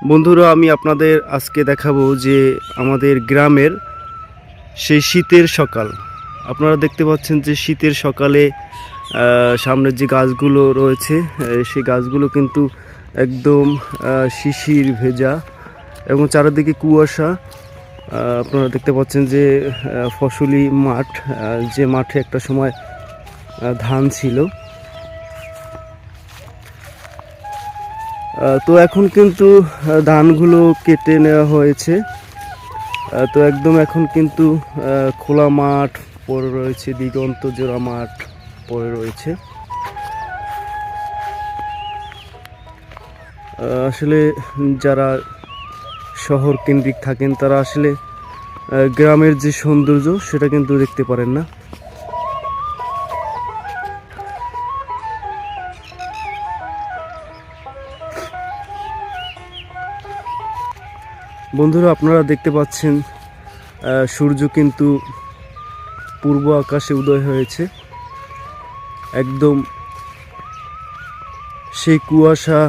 বন্ধুরা, আমি আপনাদের আজকে দেখাবো যে আমাদের গ্রামের সেই শীতের সকাল। আপনারা দেখতে পাচ্ছেন যে শীতের সকালে সামনের যে গাছগুলো রয়েছে সেই গাছগুলো কিন্তু একদম শিশির ভেজা এবং চারিদিকে কুয়াশা। আপনারা দেখতে পাচ্ছেন যে ফসলি মাঠ, যে মাঠে একটা সময় ধান ছিল। তো এখন কিন্তু ধানগুলো কেটে নেওয়া হয়েছে। তো একদম এখন কিন্তু খোলা মাঠ পড়ে রয়েছে, দিগন্ত জোড়া মাঠ পড়ে রয়েছে। আসলে যারা শহর কেন্দ্রিক থাকেন তারা আসলে গ্রামের যে সৌন্দর্য সেটা কিন্তু দেখতে পারেন না। বন্ধুরা, আপনারা দেখতে পাচ্ছেন সূর্য কিন্তু পূর্ব আকাশে উদয় হয়েছে। একদম সেই কুয়াশা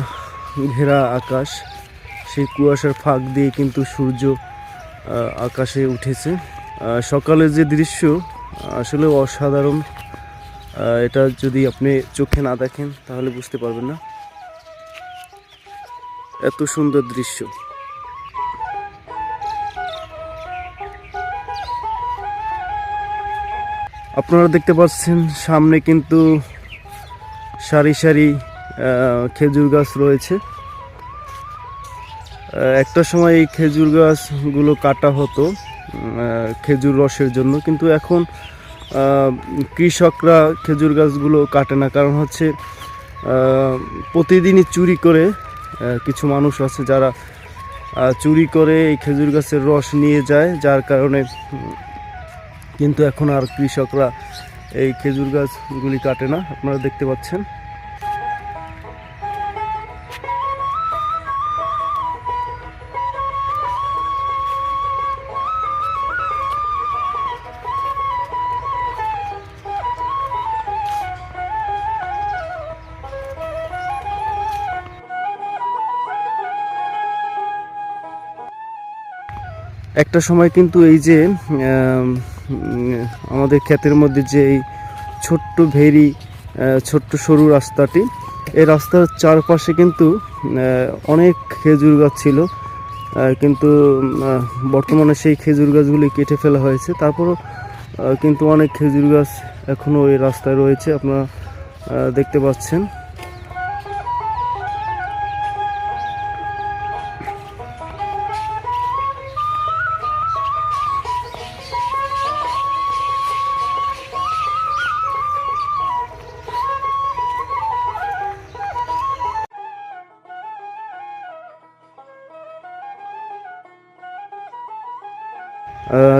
ঘেরা আকাশ, সেই কুয়াশার ফাঁক দিয়ে কিন্তু সূর্য আকাশে উঠেছে। সকালের যে দৃশ্য আসলে অসাধারণ। এটা যদি আপনি চোখে না দেখেন তাহলে বুঝতে পারবেন না, এত সুন্দর দৃশ্য। আপনারা দেখতে পাচ্ছেন সামনে কিন্তু সারি সারি খেজুর গাছ রয়েছে। একটা সময় এই খেজুর গাছগুলো কাটা হতো খেজুর রসের জন্য, কিন্তু এখন কৃষকরা খেজুর গাছগুলো কাটে না। কারণ হচ্ছে প্রতিদিনই চুরি করে কিছু মানুষ আছে যারা চুরি করে এই খেজুর গাছের রস নিয়ে যায়, যার কারণে কিন্তু এখন আর কৃষকরা এই খেজুর গাছগুলি কাটে না। আপনারা দেখতে পাচ্ছেন। একটা সময় কিন্তু এই যে আমাদের ক্ষেতের মধ্যে যে এই ছোট্ট ভেরি, ছোট্ট সরু রাস্তাটি, এই রাস্তার চারপাশে কিন্তু অনেক খেজুর গাছ ছিল, কিন্তু বর্তমানে সেই খেজুর গাছগুলি কেটে ফেলা হয়েছে। তারপরও কিন্তু অনেক খেজুর গাছ এখনও এই রাস্তায় রয়েছে, আপনারা দেখতে পাচ্ছেন।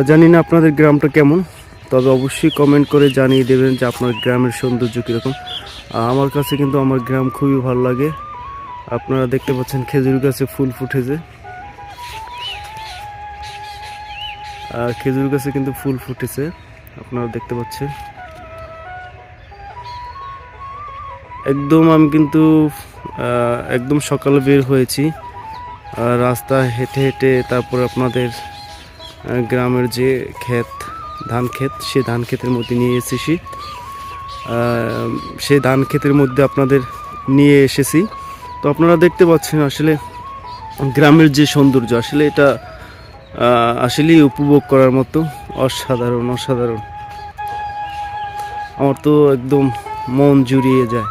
জানি না আপনাদের গ্রামটা কেমন, তবে অবশ্যই কমেন্ট করে জানিয়ে দেবেন যে আপনার গ্রামের সৌন্দর্য কীরকম। আমার কাছে কিন্তু আমার গ্রাম খুবই ভালো লাগে। আপনারা দেখতে পাচ্ছেন খেজুর গাছে ফুল ফুটেছে, খেজুর গাছে কিন্তু ফুল ফুটেছে, আপনারা দেখতে পাচ্ছেন। একদম আমি কিন্তু একদম সকালে বের হয়েছি, রাস্তা হেঁটে হেঁটে তারপর আপনাদের গ্রামের যে ক্ষেত, ধান ক্ষেত, সেই ধান ক্ষেতের মধ্যে নিয়ে এসেছি। সেই ধান ক্ষেতের মধ্যে আপনাদের নিয়ে এসেছি। তো আপনারা দেখতে পাচ্ছেন আসলে গ্রামের যে সৌন্দর্য, আসলে এটা আসলেই উপভোগ করার মতো। অসাধারণ অসাধারণ, আমার তো একদম মন জুড়িয়ে যায়।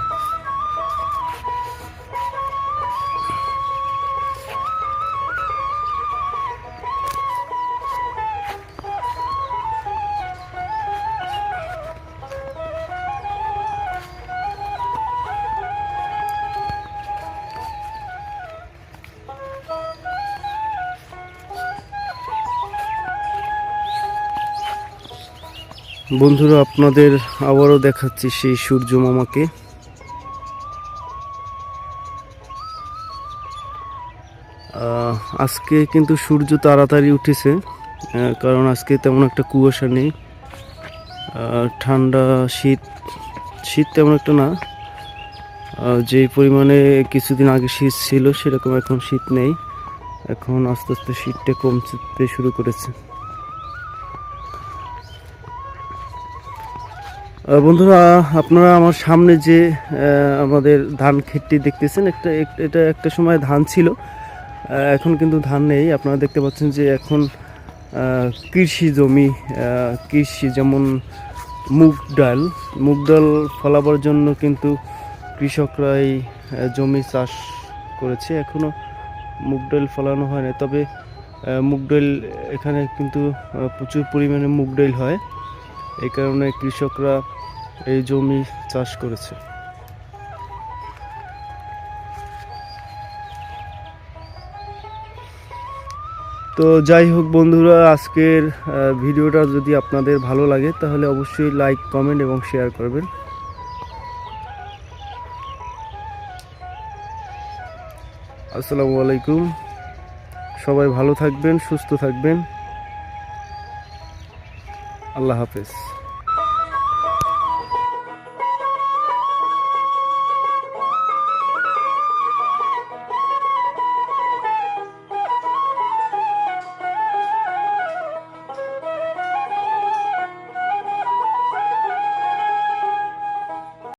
বন্ধুরা, আপনাদের আবারও দেখাচ্ছি সেই সূর্য মামাকে। আজকে কিন্তু সূর্য তাড়াতাড়ি উঠেছে, কারণ আজকে তেমন একটা কুয়াশা নেই। ঠান্ডা শীত শীত তেমন একটা না, যে পরিমাণে কিছুদিন আগে শীত ছিল সেরকম এখন শীত নেই। এখন আস্তে আস্তে শীতটা কমতে শুরু করেছে। বন্ধুরা, আপনারা আমার সামনে যে আমাদের ধান ক্ষেতটি দেখতেছেন, এটা একটা সময় ধান ছিল, এখন কিন্তু ধান নেই। আপনারা দেখতে পাচ্ছেন যে এখন কৃষি জমি, কৃষি যেমন মুগ ডাল ফলাবার জন্য কিন্তু কৃষকরা এই জমি চাষ করেছে। এখনও মুগ ডাল ফলানো হয় না, তবে মুগ ডাল এখানে কিন্তু প্রচুর পরিমাণে মুগ ডাল হয়, এই কারণে কৃষকরা এই জমি চাষ করেছে। তো যাই হোক বন্ধুরা, আজকের ভিডিওটা যদি আপনাদের ভালো লাগে তাহলে অবশ্যই লাইক, কমেন্ট এবং শেয়ার করবেন। আসসালামু আলাইকুম। সবাই ভালো থাকবেন, সুস্থ থাকবেন। আল্লাহ হাফেজ।